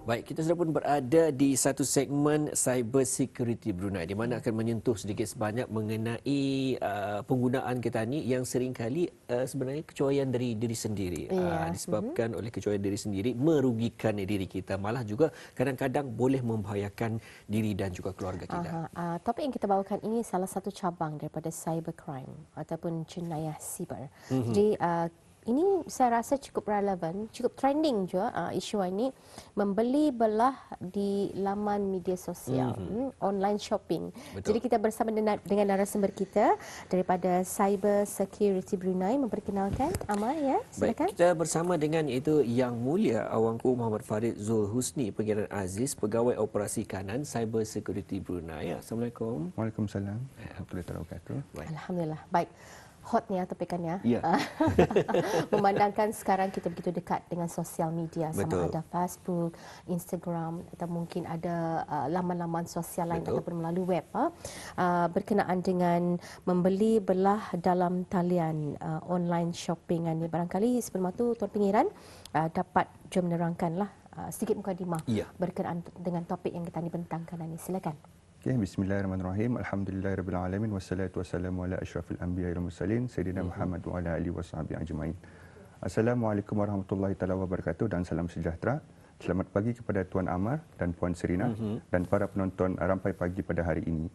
Baik, kita sudah pun berada di satu segmen Cyber Security Brunei di mana akan menyentuh sedikit sebanyak mengenai penggunaan kita ni yang seringkali sebenarnya kecuaian dari diri sendiri. Iya. Disebabkan oleh kecuaian diri sendiri merugikan diri kita, malah juga kadang-kadang boleh membahayakan diri dan juga keluarga kita. Topik yang kita bawakan ini salah satu cabang daripada cybercrime ataupun jenayah siber. Jadi ini saya rasa cukup relevan, cukup trending juga isu ini, membeli belah di laman media sosial, online shopping. Betul. Jadi kita bersama dengan narasumber kita daripada Cyber Security Brunei, memperkenalkan Amal, ya, silakan. Baik, kita bersama dengan iaitu Yang Mulia Awangku Muhammad Farid Zul Husni, Pangeran Aziz, Pegawai Operasi Kanan Cyber Security Brunei. Assalamualaikum. Waalaikumsalam warahmatullahi wabarakatuh. Alhamdulillah. Baik. Hotnya topikannya. Ya. Memandangkan sekarang kita begitu dekat dengan sosial media, sama Betul. ada Facebook, Instagram, atau mungkin ada laman-laman sosial lain Betul. ataupun melalui web, berkenaan dengan membeli belah dalam talian online shopping ini. Barangkali sebelum itu Tuan Pangeran dapat juga menerangkanlah sedikit mukadimah berkenaan dengan topik yang kita bentangkan ini. Silakan. Okay, bismillahirrahmanirrahim. Alhamdulillahirabbil alamin wassalatu wassalamu ala asyrafil anbiya'i wal mursalin sayyidina Muhammad wa ala alihi washabbihi ajmain. Assalamualaikum warahmatullahi taala wabarakatuh dan salam sejahtera. Selamat pagi kepada Tuan Amar dan Puan Serina dan para penonton Rampai Pagi pada hari ini.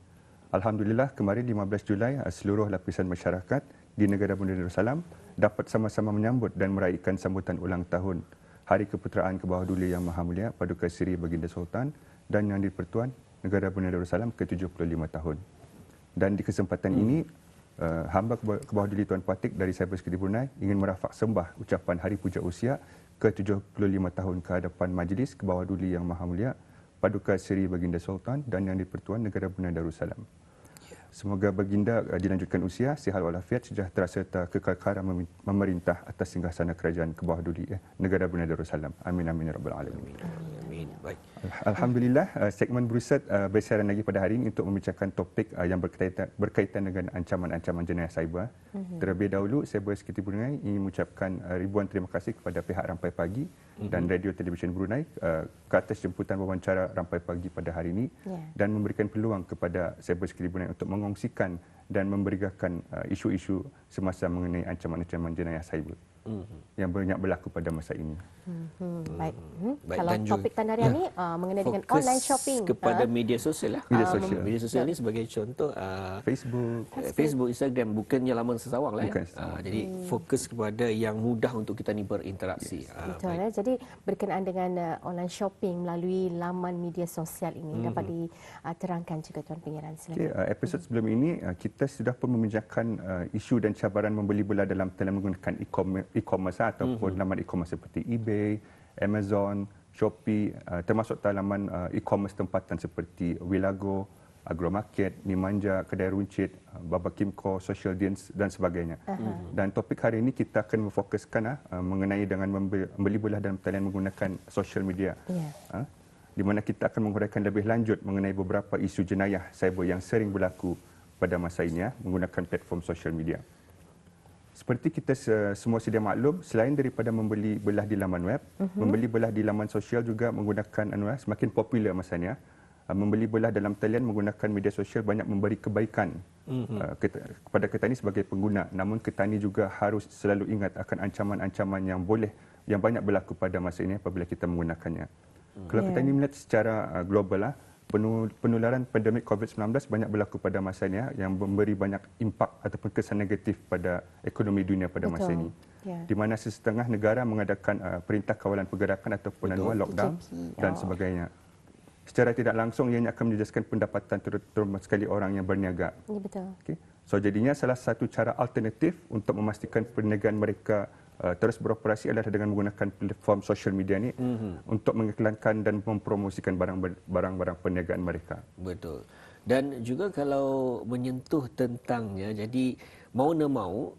Alhamdulillah, kemarin 15 Julai seluruh lapisan masyarakat di negara Brunei Darussalam dapat sama-sama menyambut dan meraihkan sambutan ulang tahun Hari Keputeraan ke Bawah Duli Yang Maha Mulia Paduka Seri Baginda Sultan dan Yang di-Pertuan Negara Brunei Darussalam ke-75 tahun. Dan di kesempatan ini, hamba Kebawah Duli Tuan Patik dari Cyber Security Brunei ingin merafak sembah ucapan Hari Puja Usia ke-75 tahun ke hadapan Majlis Kebawah Duli Yang Maha Mulia Paduka Seri Baginda Sultan dan Yang di-Pertuan Negara Brunei Darussalam. Semoga Baginda dilanjutkan usia, sihat walafiat, sejahtera serta kekal memerintah atas singgahsana kerajaan Kebawah Duli Negara Brunei Darussalam. Amin amin ya rabbal alamin. Amin. Baik. Alhamdulillah, segmen Berusaha bersiaran lagi pada hari ini untuk membincangkan topik yang berkaitan dengan ancaman-ancaman jenayah cyber. Terlebih dahulu, Cyber Security Brunei ingin mengucapkan ribuan terima kasih kepada pihak Rampai Pagi dan Radio Televisyen Brunei ke atas jemputan wawancara Rampai Pagi pada hari ini dan memberikan peluang kepada Cyber Security Brunei untuk mengongsikan dan memberikan isu-isu semasa mengenai ancaman-ancaman jenayah cyber yang banyak berlaku pada masa ini. Baik. Baik, Kalau dan topik tanda hari ini mengenai dengan online shopping. Kepada media sosial lah. Media sosial. Media sosial ni sebagai contoh Facebook, Instagram, bukannya laman sesawang lah. Bukan. Jadi fokus kepada yang mudah untuk kita ni berinteraksi. Betul. Jadi berkenaan dengan online shopping melalui laman media sosial ini dapat diterangkan juga Tuan Pangeran. Silakan. Episod sebelum ini kita sudah pun membincangkan isu dan cabaran membeli belah dalam talian menggunakan e-commerce ataupun laman e-commerce seperti eBay, Amazon, Shopee, termasuk laman e-commerce tempatan seperti Wilago, Agromarket, Mimanja, Kedai Runcit, Baba Kimco, Social Deals dan sebagainya. Dan topik hari ini kita akan memfokuskan mengenai dengan membeli belah dalam talian menggunakan social media. Di mana kita akan menguraikan lebih lanjut mengenai beberapa isu jenayah cyber yang sering berlaku pada masa ini menggunakan platform social media. Seperti kita semua sedia maklum, selain daripada membeli belah di laman web, membeli belah di laman sosial juga menggunakan semakin popular masanya. Membeli belah dalam talian menggunakan media sosial banyak memberi kebaikan kepada kita ni sebagai pengguna. Namun kita ni juga harus selalu ingat akan ancaman-ancaman yang banyak berlaku pada masa ini apabila kita menggunakannya. Kalau kita ni melihat secara global penularan pandemik COVID-19 banyak berlaku pada masa ini yang memberi banyak impak ataupun kesan negatif pada ekonomi dunia pada masa ini. Di mana setengah negara mengadakan perintah kawalan pergerakan ataupun lockdown dan sebagainya. Secara tidak langsung ianya akan menjejaskan pendapatan terutama sekali orang yang berniaga. Ya, betul. Okay. So jadinya salah satu cara alternatif untuk memastikan perniagaan mereka terus beroperasi adalah dengan menggunakan platform social media ni untuk mengiklankan dan mempromosikan barang-barang perniagaan mereka. Betul. Dan juga kalau menyentuh tentangnya, jadi mau nak mau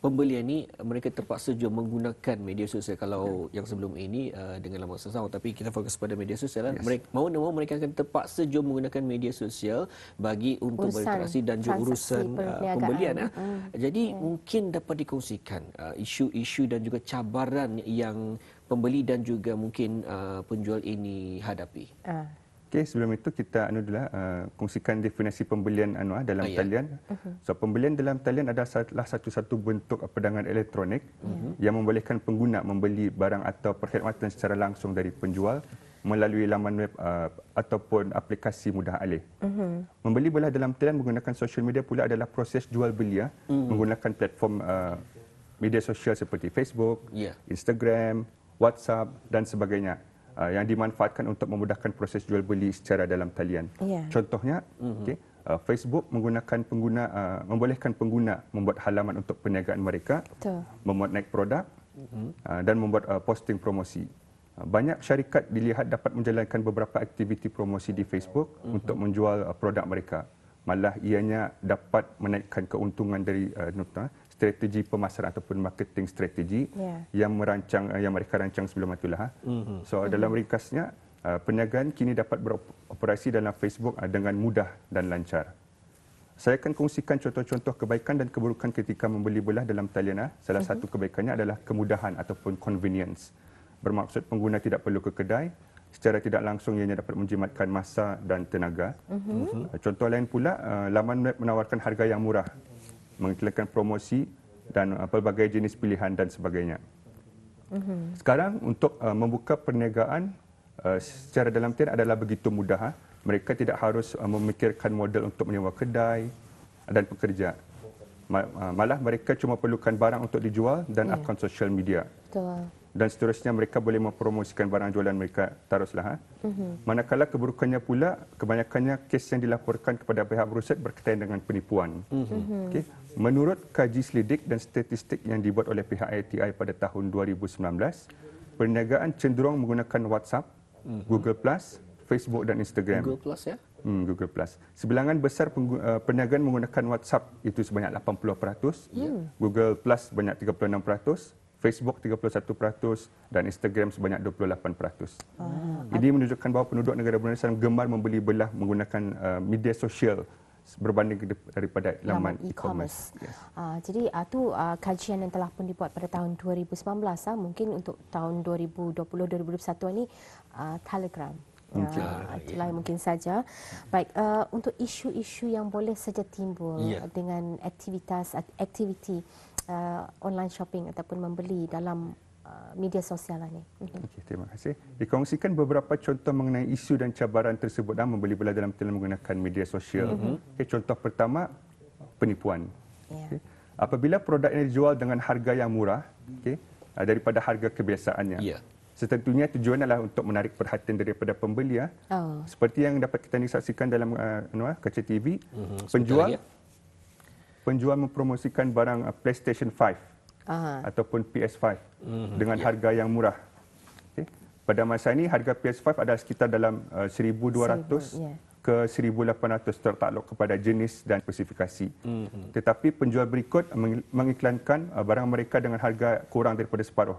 pembelian ni mereka terpaksa juga menggunakan media sosial. Kalau yang sebelum ini dengan laman sesama, tapi kita fokus pada media sosial. Mereka, mau nak mau mereka akan terpaksa juga menggunakan media sosial bagi untuk berinteraksi dan juga urusan pembelian. Jadi mungkin dapat dikongsikan isu-isu dan juga cabaran yang pembeli dan juga mungkin penjual ini hadapi. Okey, sebelum itu kita kongsikan definisi pembelian dalam talian. So pembelian dalam talian adalah salah satu bentuk perdagangan elektronik yang membolehkan pengguna membeli barang atau perkhidmatan secara langsung dari penjual melalui laman web ataupun aplikasi mudah alih. Membeli belah dalam talian menggunakan social media pula adalah proses jual beli menggunakan platform media sosial seperti Facebook, Instagram, WhatsApp dan sebagainya. Yang dimanfaatkan untuk memudahkan proses jual beli secara dalam talian. Contohnya, Facebook membolehkan pengguna membuat halaman untuk perniagaan mereka, memuat naik produk dan membuat posting promosi. Banyak syarikat dilihat dapat menjalankan beberapa aktiviti promosi di Facebook untuk menjual produk mereka. Malah ianya dapat menaikkan keuntungan dari strategi pemasaran ataupun marketing strategi yang mereka rancang sebelum itulah. So dalam ringkasnya, perniagaan kini dapat beroperasi dalam Facebook dengan mudah dan lancar. Saya akan kongsikan contoh-contoh kebaikan dan keburukan ketika membeli belah dalam talian. Salah satu kebaikannya adalah kemudahan ataupun convenience. Bermaksud pengguna tidak perlu ke kedai, secara tidak langsung ianya dapat menjimatkan masa dan tenaga. Contoh lain pula, laman web menawarkan harga yang murah, mengiklankan promosi dan pelbagai jenis pilihan dan sebagainya. Sekarang untuk membuka perniagaan secara dalam talian adalah begitu mudah. Mereka tidak harus memikirkan modal untuk menyewa kedai dan pekerja. Malah mereka cuma perlukan barang untuk dijual dan akaun sosial media. Dan seterusnya mereka boleh mempromosikan barang jualan mereka teruslah. Manakala keburukannya pula, kebanyakannya kes yang dilaporkan kepada pihak berusaha berkaitan dengan penipuan. Okay. Menurut kaji selidik dan statistik yang dibuat oleh pihak ITI pada tahun 2019, perniagaan cenderung menggunakan WhatsApp, Google Plus, Facebook dan Instagram. Google Plus ya? Google Plus. Sebilangan besar perniagaan menggunakan WhatsApp itu sebanyak 80%, Google Plus sebanyak 36%, Facebook 31% dan Instagram sebanyak 28%. Ini menunjukkan bahawa penduduk negara Brunei sedang gemar membeli belah menggunakan media sosial berbanding daripada laman e-commerce. Jadi itu kajian yang telah pun dibuat pada tahun 2019. Mungkin untuk tahun 2020-2021 ini Telegram. Itulah mungkin saja. Baik, untuk isu-isu yang boleh saja timbul dengan aktiviti online shopping ataupun membeli dalam media sosial ini. Okay, terima kasih. Dikongsikan beberapa contoh mengenai isu dan cabaran tersebut membeli belah dalam talian menggunakan media sosial. Okay, contoh pertama, penipuan. Okay. Apabila produk ini dijual dengan harga yang murah, daripada harga kebiasaannya. Setentunya tujuan adalah untuk menarik perhatian daripada pembeli. Seperti yang dapat kita saksikan dalam kaca TV, penjual mempromosikan barang PlayStation 5 ataupun PS5 dengan harga yang murah. Okay. Pada masa ini harga PS5 adalah sekitar dalam 1,200 ke 1,800 tertakluk kepada jenis dan spesifikasi. Tetapi penjual berikut mengiklankan barang mereka dengan harga kurang daripada separuh.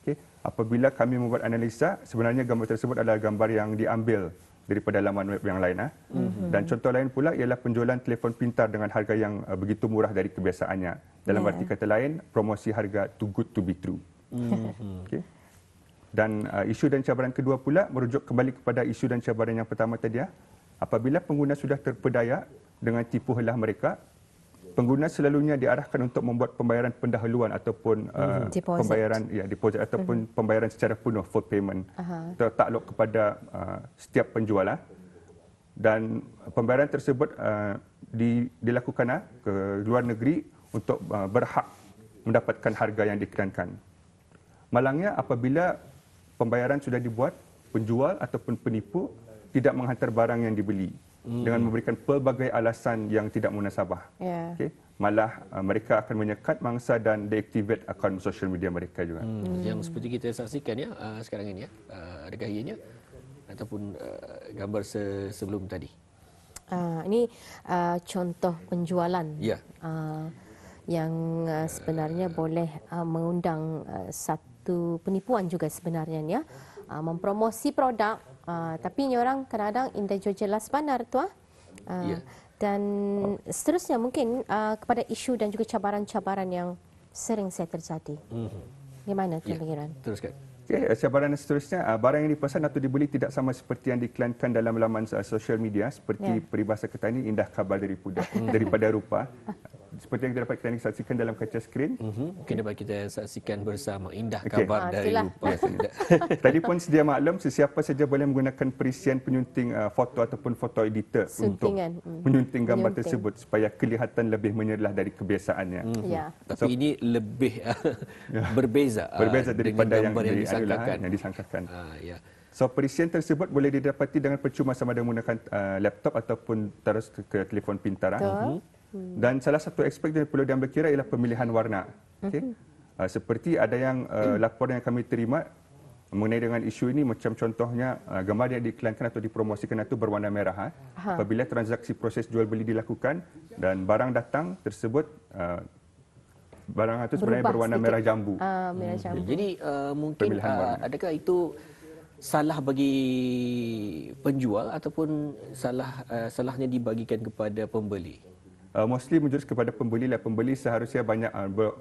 Okay. Apabila kami membuat analisa, sebenarnya gambar tersebut adalah gambar yang diambil daripada laman web yang lain. Dan contoh lain pula ialah penjualan telefon pintar dengan harga yang begitu murah dari kebiasaannya. Dalam arti kata lain, promosi harga too good to be true. Okay. Dan isu dan cabaran kedua pula merujuk kembali kepada isu dan cabaran yang pertama tadi. Apabila pengguna sudah terpedaya dengan tipu helah mereka, pengguna selalunya diarahkan untuk membuat pembayaran pendahuluan ataupun pembayaran deposit ataupun pembayaran secara penuh, full payment, tertakluk kepada setiap penjual. Dan pembayaran tersebut dilakukan ke luar negeri untuk berhak mendapatkan harga yang diiklankan. Malangnya apabila pembayaran sudah dibuat, penjual ataupun penipu tidak menghantar barang yang dibeli dengan memberikan pelbagai alasan yang tidak munasabah. Okay. Malah mereka akan menyekat mangsa dan deactivate akaun sosial media mereka juga. Yang seperti kita saksikan sekarang ini adakah ianya ataupun gambar sebelum tadi? Ini contoh penjualan. yang sebenarnya boleh mengundang satu penipuan juga sebenarnya ya. Mempromosi produk tapi ni orang kadang-kadang indah jelas benar tu Ya. dan seterusnya mungkin kepada isu dan juga cabaran-cabaran yang sering saya terjadi. Bagaimana Tuan Pangeran? Teruskan. Okey, cabaran seterusnya, barang yang dipesan atau dibeli tidak sama seperti yang diiklankan dalam laman sosial media seperti peribahasa Ketani, indah kabar daripada rupa. Seperti yang kita dapat kita saksikan dalam kaca skrin. Mungkin dapat kita saksikan bersama indah Okey. kabar dari itulah. rupa. Tadi pun sedia maklum, sesiapa saja boleh menggunakan perisian penyunting foto ataupun foto editor untuk Suntingan. menyunting gambar Menyunting. tersebut supaya kelihatan lebih menyerlah dari kebiasaannya. Ya. Tapi ini lebih berbeza, Berbeza daripada dengan gambar yang disangkakan. yang disangkakan. Ya. So perisian tersebut boleh didapati dengan percuma sama ada menggunakan laptop ataupun terus ke telefon pintar. Betul. Dan salah satu aspek yang perlu diambil kira ialah pemilihan warna. Okay? Seperti ada yang laporan yang kami terima mengenai dengan isu ini, macam contohnya gambar yang diiklankan atau dipromosikan itu berwarna merah. Apabila transaksi proses jual beli dilakukan dan barang datang tersebut, barang itu sebenarnya Berubah berwarna sedikit. merah jambu. Merah jambu. Jadi mungkin Pemilihan warna. adakah itu salah bagi penjual ataupun salahnya dibagikan kepada pembeli? Mostly menjurus kepada pembeli lah. Pembeli seharusnya banyak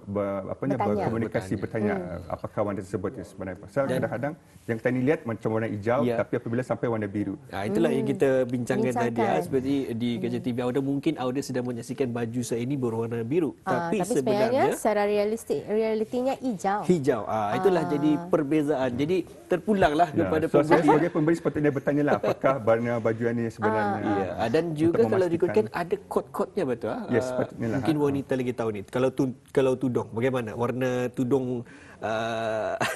berkomunikasi, bertanya apakah warna tersebut sebenarnya. Pasal kadang-kadang yang kita ni lihat macam warna hijau, tapi apabila sampai warna biru. Itulah yang kita bincangkan tadi. Bincangkan. Seperti di Kaca TV Audio, mungkin Audio sedang menyaksikan baju saya ini berwarna biru. Tapi sebenarnya secara realitinya hijau. hijau. Itulah jadi perbezaan. Jadi terpulanglah kepada So saya pembeli. sebagai pembeli sepatutnya bertanyalah apakah warna baju ini sebenarnya. Ya, dan juga Untuk kalau memastikan. dikutkan ada kod-kodnya betul. Yes, sepatutnya lah. Mungkin wanita lagi tahu ni. Kalau tudung bagaimana? Warna tudung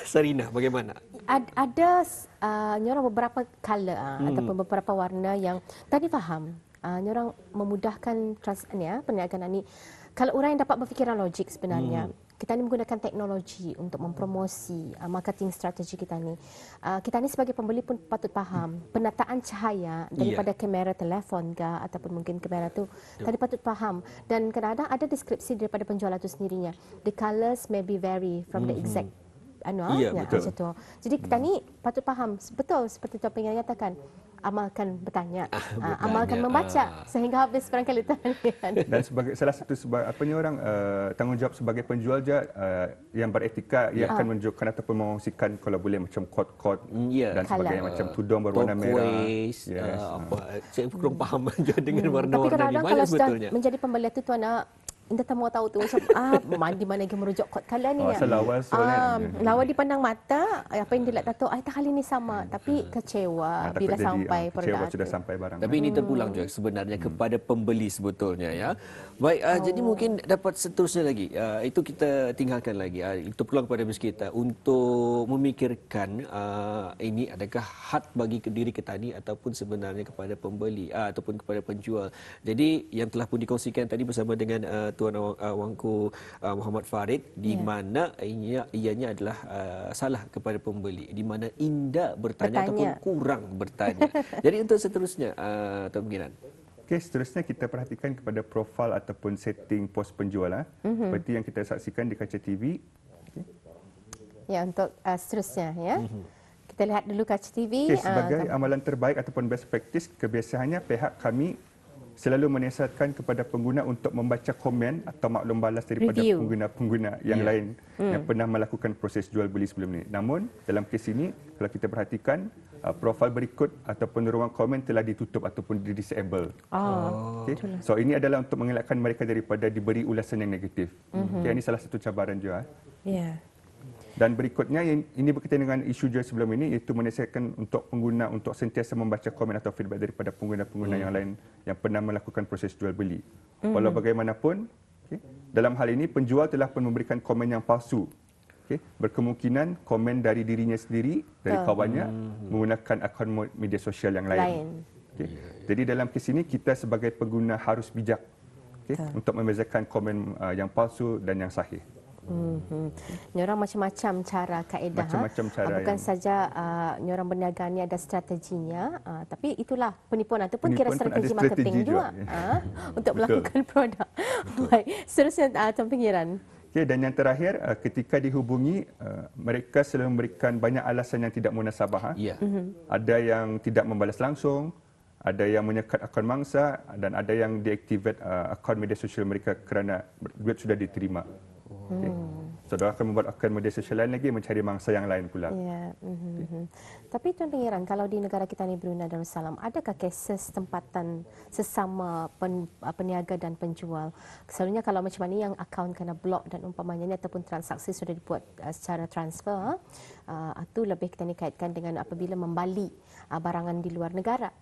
Sarina bagaimana? Ada nyorang beberapa color ataupun beberapa warna yang tadi faham. Nyorang memudahkan perniagaan ni. Kalau orang yang dapat berfikiran logik sebenarnya, kita ni menggunakan teknologi untuk mempromosi marketing strategi kita ni. Kita ni sebagai pembeli pun patut faham penataan cahaya daripada kamera telefon ke ataupun mungkin kamera tu tadi patut faham. Dan kadang-kadang ada deskripsi daripada penjual itu sendirinya. The colours may be vary from the exact Ya, betul. macam tu. Jadi kita ni patut faham betul seperti Tuan Pangeran katakan. Amalkan bertanya, amalkan membaca sehingga habis barangkali Tuan Pangeran. Dan sebagai salah satu tanggungjawab sebagai penjual je yang beretika, ia akan menunjukkan ataupun mengongsikan kalau boleh macam kod-kod dan sebagainya, macam tudung berwarna merah. Turquoise, saya kurang faham je dengan warna-warna Tapi ni. kadang-kadang Banyak kalau sudah sebetulnya. menjadi pembeli itu Tuan Indah tak mau tahu tu macam di mana lagi merujuk kod kala ni. Asal lawa soalnya. Lawa dipandang mata, apa yang dia tak tahu, tak kali ni sama, tapi kecewa bila sampai kecewa produk sudah tu. sampai barang. Tapi ini terpulang juga sebenarnya kepada pembeli sebetulnya ya. Baik, jadi mungkin dapat seterusnya lagi. Itu kita tinggalkan lagi. Itu terpulang kepada bis kita untuk memikirkan ini adakah had bagi diri kita ni ataupun sebenarnya kepada pembeli ataupun kepada penjual. Jadi yang telah pun dikongsikan tadi bersama dengan Tuan Wangku Muhammad Farid di mana ianya adalah salah kepada pembeli, di mana indah bertanya ataupun kurang bertanya. Jadi untuk seterusnya Tuan Pangeran. Okey, seterusnya kita perhatikan kepada profil ataupun setting pos penjual seperti yang kita saksikan di kaca TV. Okay. Ya, untuk seterusnya ya. Kita lihat dulu kaca TV. Okay, sebagai amalan terbaik ataupun best practice, kebiasaannya pihak kami selalu menasihatkan kepada pengguna untuk membaca komen atau maklum balas daripada pengguna-pengguna yang lain yang pernah melakukan proses jual beli sebelum ini. Namun dalam kes ini, kalau kita perhatikan, profil berikut ataupun ruang komen telah ditutup ataupun di-disable. Okay. So ini adalah untuk mengelakkan mereka daripada diberi ulasan yang negatif. Okay, ini salah satu cabaran juga. Ya. Dan berikutnya, ini berkaitan dengan isu jual sebelum ini, iaitu menasihatkan untuk pengguna untuk sentiasa membaca komen atau feedback daripada pengguna-pengguna yang lain yang pernah melakukan proses jual beli. Walau bagaimanapun, dalam hal ini penjual telah pun memberikan komen yang palsu. Berkemungkinan komen dari dirinya sendiri, dari kawannya, menggunakan akaun media sosial yang lain. Jadi dalam kes ini, kita sebagai pengguna harus bijak untuk membezakan komen yang palsu dan yang sahih. Nyorang macam-macam cara kaedah. Macam-macam cara Bukan yang- saja nyorang berniaga ni ada strateginya, tapi itulah penipuan ataupun kira Penipuan pun strategi ada marketing strategi juga juga. untuk Betul. melakukan produk. Baik, seterusnya Tuan Pengiran. Okey, dan yang terakhir, ketika dihubungi, mereka selalu memberikan banyak alasan yang tidak munasabah. Ya. Ada yang tidak membalas langsung, ada yang menyekat akaun mangsa dan ada yang deactivate akaun media sosial mereka kerana duit sudah diterima. Okay. So, mereka akan membuat akaun media sosial lain lagi mencari mangsa yang lain pula. Ya. Tapi Tuan Pengiran, kalau di negara kita ni Brunei Darussalam, adakah keses tempatan sesama peniaga dan penjual? Selalunya kalau macam mana yang akaun kena blok dan umpamanya ni ataupun transaksi sudah dibuat secara transfer, itu lebih kita ni kaitkan dengan apabila membali barangan di luar negara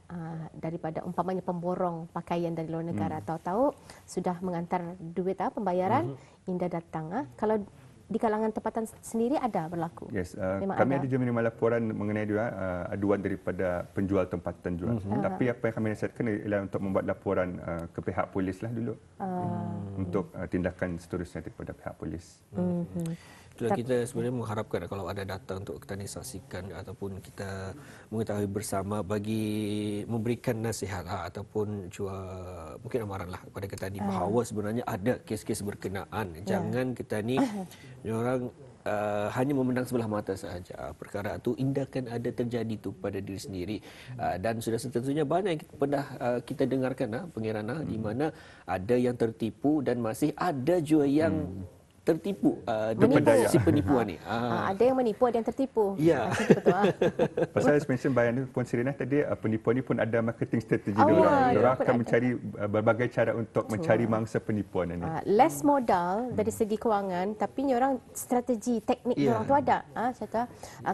daripada umpamanya pemborong pakaian dari luar negara. Tahu-tahu sudah mengantar duit pembayaran, Indah datang. Kalau di kalangan tempatan sendiri ada berlaku? Yes, Memang kami ada juga menerima laporan mengenai juga aduan daripada penjual tempatan juga. Tapi apa yang kami nasihatkan ialah untuk membuat laporan ke pihak polis lah dulu. Untuk tindakan seterusnya daripada pihak polis. Itulah kita sebenarnya mengharapkan kalau ada data untuk kita ni saksikan ataupun kita mengetahui bersama bagi memberikan nasihat ataupun juga mungkin amaran lah kepada kita ni bahawa sebenarnya ada kes-kes berkenaan. Jangan kita ni orang hanya memandang sebelah mata sahaja. Perkara itu indahkan ada terjadi tu pada diri sendiri. Dan sudah setentunya banyak yang pernah kita dengarkan Pengiran di mana ada yang tertipu dan masih ada juga yang tertipu dengan si penipuan ni. Ada yang menipu, ada yang tertipu. Ya. Betul. Pasal mention Bayan Puan Serena tadi, penipuan ni pun ada marketing strategi Oh, diorang. ya, Diorang diorang akan pun mencari berbagai cara untuk mencari mangsa penipuan ini. Less modal dari segi kewangan, tapi orang strategi teknik orang tu ada. Contoh,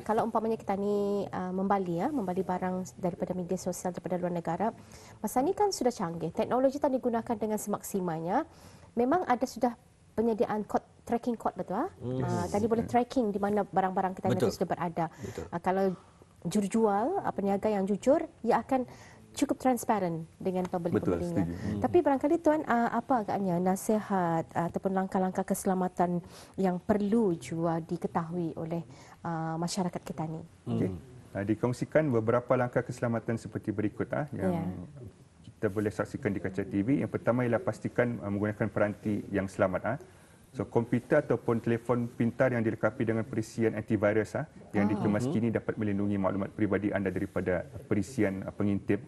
kalau umpamanya kita ni membali barang daripada media sosial daripada luar negara, masa ni kan sudah canggih. Teknologi tak digunakan dengan semaksimanya. Memang ada sudah penyediaan tracking code, betul? Tadi boleh tracking di mana barang-barang kita itu sudah berada. Kalau jual peniaga yang jujur, ia akan cukup transparan dengan pembeli-pembelinya. Tapi barangkali Tuan, apa agaknya nasihat ataupun langkah-langkah keselamatan yang perlu juga diketahui oleh masyarakat kita ni? Okay. Dikongsikan beberapa langkah keselamatan seperti berikut yang kita boleh saksikan di kaca TV. Yang pertama ialah pastikan menggunakan peranti yang selamat. So, komputer ataupun telefon pintar yang dilengkapi dengan perisian antivirus yang dikemas kini dapat melindungi maklumat peribadi anda daripada perisian pengintip,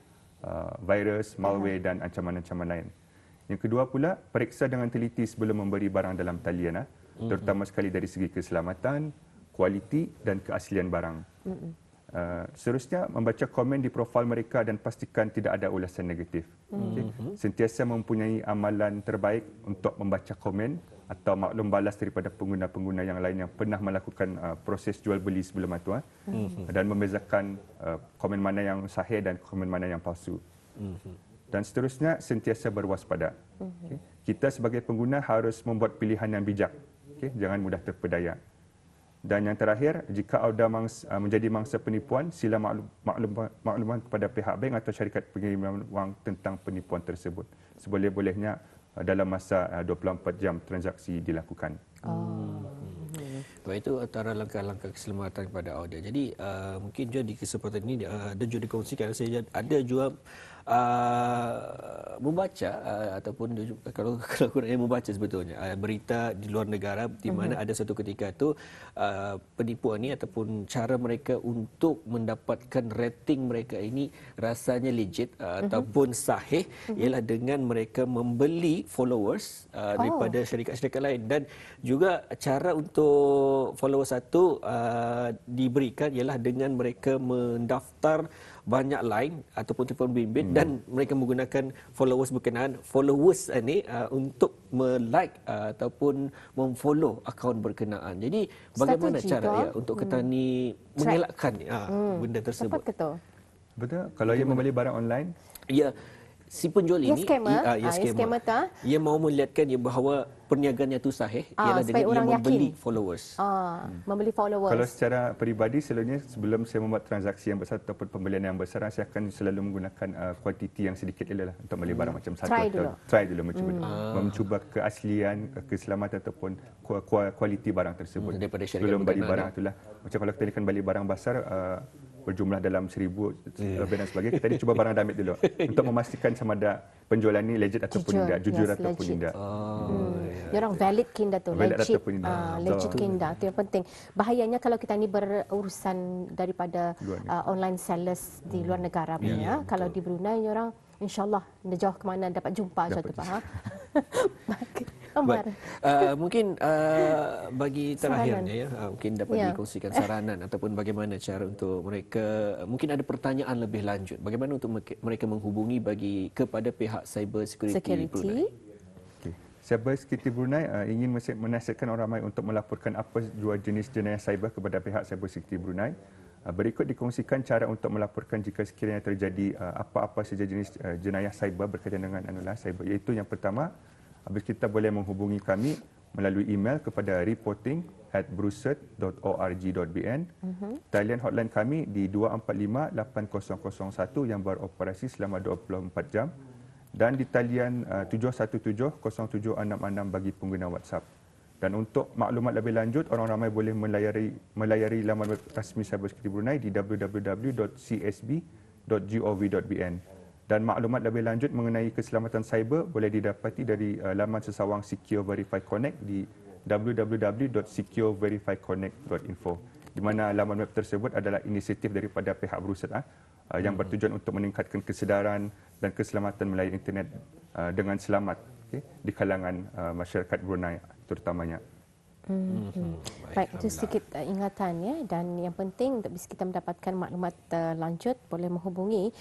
virus, malware dan ancaman-ancaman lain. Yang kedua pula, periksa dengan teliti sebelum memberi barang dalam talian, terutama sekali dari segi keselamatan, kualiti dan keaslian barang. Seterusnya, membaca komen di profil mereka dan pastikan tidak ada ulasan negatif. Okay. Sentiasa mempunyai amalan terbaik untuk membaca komen atau maklum balas daripada pengguna-pengguna yang lain yang pernah melakukan proses jual beli sebelum itu dan membezakan komen mana yang sahih dan komen mana yang palsu. Dan seterusnya, sentiasa berwaspada. Okay. Kita sebagai pengguna harus membuat pilihan yang bijak. Okay. Jangan mudah terpedaya. Dan yang terakhir, jika anda menjadi mangsa penipuan, sila makluman kepada pihak bank atau syarikat pengiriman wang tentang penipuan tersebut. Seboleh-bolehnya dalam masa 24 jam transaksi dilakukan. Baik, itu antara langkah-langkah keselamatan kepada audio. Jadi mungkin juga di kesempatan ini ada juga dikongsikan saya ada juga membaca ataupun kalau kurangnya membaca sebetulnya berita di luar negara di mana ada satu ketika itu penipuan ini ataupun cara mereka untuk mendapatkan rating mereka ini rasanya legit ataupun sahih ialah dengan mereka membeli followers daripada syarikat-syarikat lain dan juga cara untuk followers satu diberikan ialah dengan mereka mendaftar banyak line ataupun telefon bimbit dan mereka menggunakan followers berkenaan followers ini untuk melike ataupun memfollow akaun berkenaan. Jadi bagaimana cara untuk kita ni mengelakkan benda tersebut? Tepat ke tu? Betul. Kalau ia membeli barang online, Ya, si penjual Ya, ini scammer. ya, Ya, scammer tu, ia mahu melihatkan dia bahawa perniagaannya itu sahih ialah supaya dengan ia orang membeli yakin. followers. Membeli Kalau followers. secara peribadi selalunya sebelum saya membuat transaksi yang besar ataupun pembelian yang besar, saya akan selalu menggunakan kuantiti yang sedikit dulu lah untuk beli barang macam satu Try atau dulu. try dulu mencuba keaslian, keselamatan ataupun kualiti barang tersebut Daripada syarikat sebelum beli berkenaan, barang itulah. Macam kalau kita ni kan beli barang besar berjumlah dalam 1,000 lebih dan sebagainya, kita ni cuba barang damit dulu untuk memastikan sama ada penjualan ni legit ataupun tidak, jujur Yes, ataupun legit. tidak. Dia orang valid kinda tu, Valid legit. ataupun tidak. Legit Betul. kinda tu yang penting. Bahayanya kalau kita ni berurusan daripada online sellers di luar negara punya. Kalau di Brunei ni orang insyaAllah jauh ke mana dapat jumpa suatu faham. Omar. Mungkin bagi terakhirnya ya, mungkin dapat Ya. dikongsikan saranan ataupun bagaimana cara untuk mereka, mungkin ada pertanyaan lebih lanjut, bagaimana untuk mereka menghubungi kepada pihak Cyber Security Brunei. Okay. Cyber Security Brunei ingin menasihatkan orang ramai untuk melaporkan apa jua jenis jenayah cyber kepada pihak Cyber Security Brunei. Berikut dikongsikan cara untuk melaporkan jika sekiranya terjadi apa-apa saja jenis jenayah cyber berkaitan dengan cyber, iaitu yang pertama, kita boleh menghubungi kami melalui email kepada reporting@bruset.org.bn. Talian hotline kami di 245-8001 yang beroperasi selama 24 jam. Dan di talian 717-0766 bagi pengguna WhatsApp. Dan untuk maklumat lebih lanjut, orang ramai boleh melayari laman web rasmi Cyber Security Brunei di www.csb.gov.bn. Dan maklumat lebih lanjut mengenai keselamatan cyber boleh didapati dari laman sesawang Secure Verify Connect di www.secureverifyconnect.info, di mana laman web tersebut adalah inisiatif daripada pihak Bruset yang bertujuan untuk meningkatkan kesedaran dan keselamatan melalui internet dengan selamat di kalangan masyarakat Brunei terutamanya. Baik, itu sedikit ingatan ya, dan yang penting untuk bisa kita mendapatkan maklumat lanjut boleh menghubungi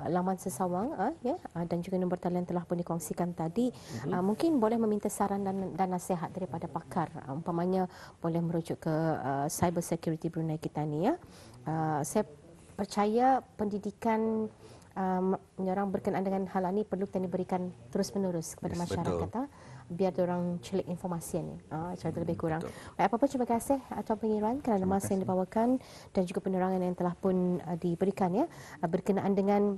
laman sesawang dan juga nombor talian telah pun dikongsikan tadi. Mungkin boleh meminta saran dan nasihat daripada pakar. Umpamanya boleh merujuk ke Cyber Security Brunei kita ni ya. Saya percaya pendidikan orang berkenaan dengan hal ini perlu kita berikan terus-menerus kepada masyarakat. Biar diorang celik informasi ni cara lebih kurang. Baik, apa-apa, terima kasih Tuan Pengiruan kerana masa yang dibawakan dan juga penerangan yang telah pun diberikan ya berkenaan dengan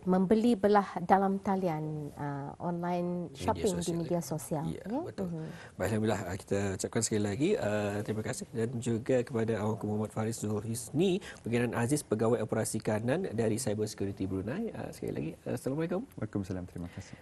membeli belah dalam talian online shopping di media sosial. Ya, betul. Baik, alhamdulillah, kita ucapkan sekali lagi terima kasih dan juga kepada Awang Muhammad Faris Zulhisni, Pengiran Aziz, Pegawai Operasi Kanan dari Cyber Security Brunei. Sekali lagi, Assalamualaikum. Waalaikumsalam, terima kasih.